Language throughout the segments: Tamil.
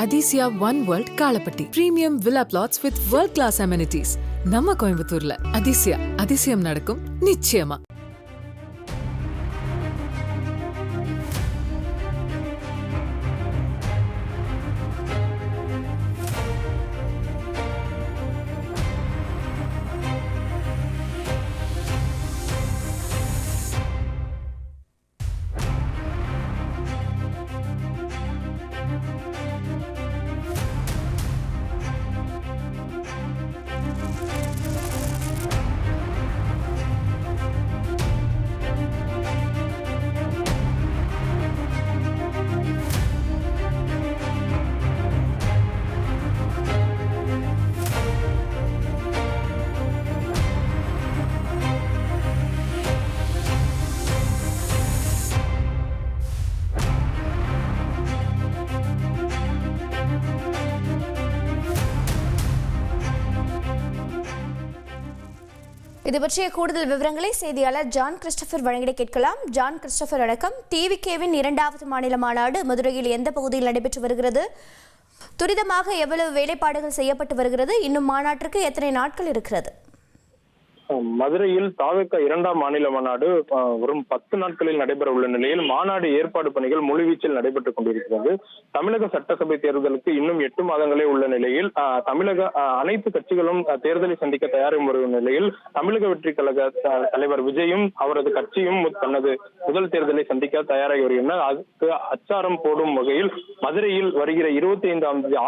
Athisaya one world Kalapatti premium villa plots with world class amenities நம்ம கோயம்புத்தூர்ல. அதிசயம் நடக்கும் நிச்சயமா. இது பற்றிய கூடுதல் விவரங்களை செய்தியாளர் ஜான் கிறிஸ்டோபர் வழங்கிட கேட்கலாம். ஜான் கிறிஸ்டோபர் வணக்கம். டிவிகேவின் 2வது மாநில மாநாடு மதுரையில் எந்த பகுதியில் நடைபெற்று வருகிறது? துரிதமாக எவ்வளவு வேலைப்பாடுகள் செய்யப்பட்டு வருகிறது? இன்னும் மாநாட்டிற்கு எத்தனை நாட்கள் இருக்கிறது? மதுரையில் தாவேகா 2ஆம் மாநில மாநாடு வரும் 10 நாட்களில் நடைபெற உள்ள நிலையில் மாநாடு ஏற்பாடு பணிகள் முழுவீச்சில் நடைபெற்றுக் கொண்டிருக்கிறது. தமிழக சட்டசபை தேர்தலுக்கு இன்னும் 8 மாதங்களே உள்ள நிலையில் தமிழக அனைத்து கட்சிகளும் தேர்தலை சந்திக்க தயாராகும் வரும் நிலையில் தமிழக வெற்றி கழக தலைவர் விஜயும் அவரது கட்சியும் தனது முதல் தேர்தலை சந்திக்க தயாராகி வருகின்றனர். அதுக்கு அச்சாரம் போடும் வகையில் மதுரையில் வருகிற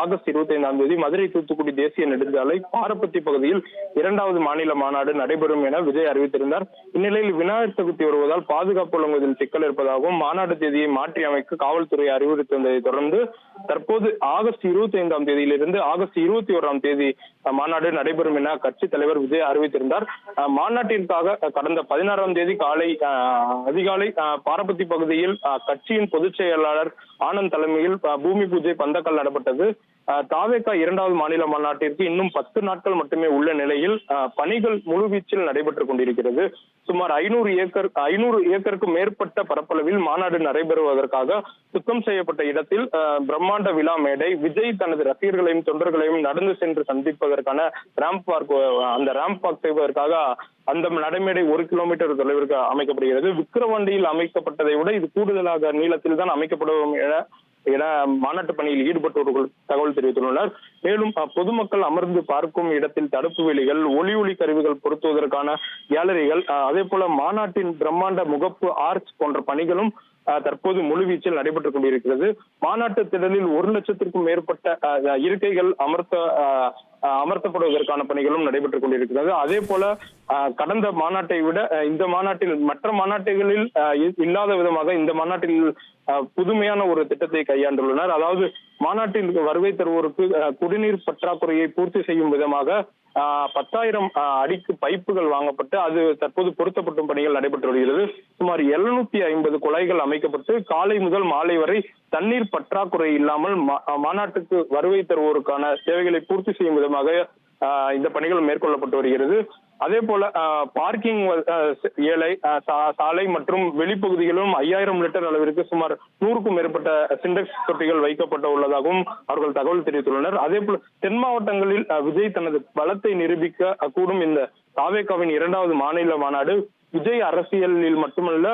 ஆகஸ்ட் 25ஆம் தேதி மதுரை தூத்துக்குடி தேசிய நெடுஞ்சாலை பாரப்பத்தி பகுதியில் 2வது மாநில மாநாடு நடைபெறும் என விஜய் அறிவித்திருந்தார். இந்நிலையில் விநாயகர் சதுர்த்தி வருவதால் பாதுகாப்பு வழங்குவதில் சிக்கல் இருப்பதாகவும் மாநாட்டு தேதியை மாற்றி அமைக்க காவல்துறை அறிவுறுத்தியதை தொடர்ந்து தற்போது ஆகஸ்ட் 25ஆம் தேதியிலிருந்து ஆகஸ்ட் 21ஆம் தேதி மாநாடு நடைபெறும் என கட்சி தலைவர் விஜய் அறிவித்திருந்தார். மாநாட்டிற்காக கடந்த 16ஆம் தேதி அதிகாலை பாரப்பத்தி பகுதியில் கட்சியின் பொதுச் செயலாளர் ஆனந்த் தலைமையில் பூமி பூஜை பந்தக்கால் நடப்பட்டது. தாவேகா 2வது மாநில மாநாட்டிற்கு இன்னும் 10 நாட்கள் மட்டுமே உள்ள நிலையில் பணிகள் முழுவீச்சில் நடைபெற்றுக் கொண்டிருக்கிறது. சுமார் 500 ஏக்கருக்கு மேற்பட்ட பரப்பளவில் மாநாடு நடைபெறுவதற்காக சுத்தம் செய்யப்பட்ட இடத்தில் பிரம்மாண்ட விழா மேடை, விஜய் தனது ரசிகர்களையும் தொண்டர்களையும் நடந்து சென்று சந்திப்பதற்கான ரேம்ப் வாக் செய்வதற்காக அந்த நடைமேடை 1 கிலோமீட்டர் தொலைவிற்கு அமைக்கப்படுகிறது. விக்கிரவாண்டியில் அமைக்கப்பட்டதை விட இது கூடுதலாக நீளத்தில் தான் அமைக்கப்படும் என மாநாட்டு பணியில் ஈடுபட்டவர்கள் தகவல் தெரிவித்துள்ளனர். மேலும் பொதுமக்கள் அமர்ந்து பார்க்கும் இடத்தில் தடுப்பு வேலிகள், ஒளி கருவிகள் பொருத்துவதற்கான கேலரிகள், அதே போல மாநாட்டின் பிரம்மாண்ட முகப்பு ஆர்ச் போன்ற பணிகளும் தற்போது முழுவீச்சில் நடைபெற்றுக் கொண்டிருக்கிறது. மாநாட்டு திடலில் 1 லட்சத்திற்கும் மேற்பட்ட இருக்கைகள் அமர்த்தப்படுவதற்கான பணிகளும் நடைபெற்றுக் கொண்டிருக்கிறது. அதே போல கடந்த மாநாட்டை விட இந்த மாநாட்டில் மற்ற மாநாட்டுகளில் இல்லாத விதமாக இந்த மாநாட்டில் புதுமையான ஒரு திட்டத்தை கையாண்டுள்ளனர். அதாவது மாநாட்டில் வருகை தருவோருக்கு குடிநீர் பற்றாக்குறையை பூர்த்தி செய்யும் விதமாக 10,000 அடிக்கு பைப்புகள் வாங்கப்பட்டு அது தற்போது பொருத்தப்படும் பணிகள் நடைபெற்று வருகிறது. சுமார் 750 குழாய்கள் அமைக்கப்பட்டு காலை முதல் மாலை வரை தண்ணீர் பற்றாக்குறை இல்லாமல் மாநாட்டுக்கு வருகை தருவோருக்கான தேவைகளை பூர்த்தி செய்யும் விதமாக இந்த பணிகள் மேற்கொள்ளப்பட்டு வருகிறது. அதே போல பார்க்கிங் ஏழை சாலை மற்றும் வெளிப்பகுதிகளும் 5000 லிட்டர் அளவிற்கு சுமார் 100க்கும் மேற்பட்ட சிண்டெக்ஸ் தொட்டிகள் வைக்கப்பட உள்ளதாகவும் அவர்கள் தகவல் தெரிவித்துள்ளனர். அதே போல தென் மாவட்டங்களில் விஜய் தனது பலத்தை நிரூபிக்க கூடும் இந்த தாவேகாவின் 2வது மாநில மாநாடு விஜய் அரசியலில் மட்டுமல்ல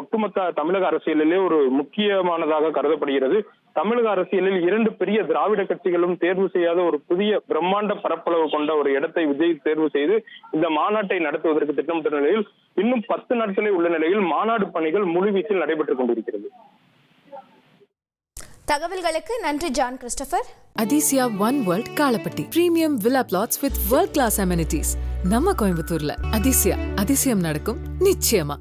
ஒட்டுமொத்த தமிழக அரசியலிலே ஒரு முக்கியமானதாக கருதப்படுகிறது. தமிழக அரசியலில் 2 பெரிய திராவிட கட்சிகளும் தேர்வு செய்யாத ஒரு புதிய பிரம்மாண்ட பரப்பளவு கொண்ட ஒரு இடத்தை விஜய் தேர்வு செய்து இந்த மாநாட்டை நடத்துவதற்கு திட்டமிட்ட நிலையில் இன்னும் 10 நாட்களே உள்ள நிலையில் மாநாடு பணிகள் முழுவீச்சில் நடைபெற்றுக் கொண்டிருக்கிறது. தகவல்களுக்கு நன்றி John Christopher. Athisaya one world Kalapatti premium villa plots with world class amenities நம்ம கோயம்புத்தூர்ல. அதிசயம் நடக்கும் நிச்சயமா.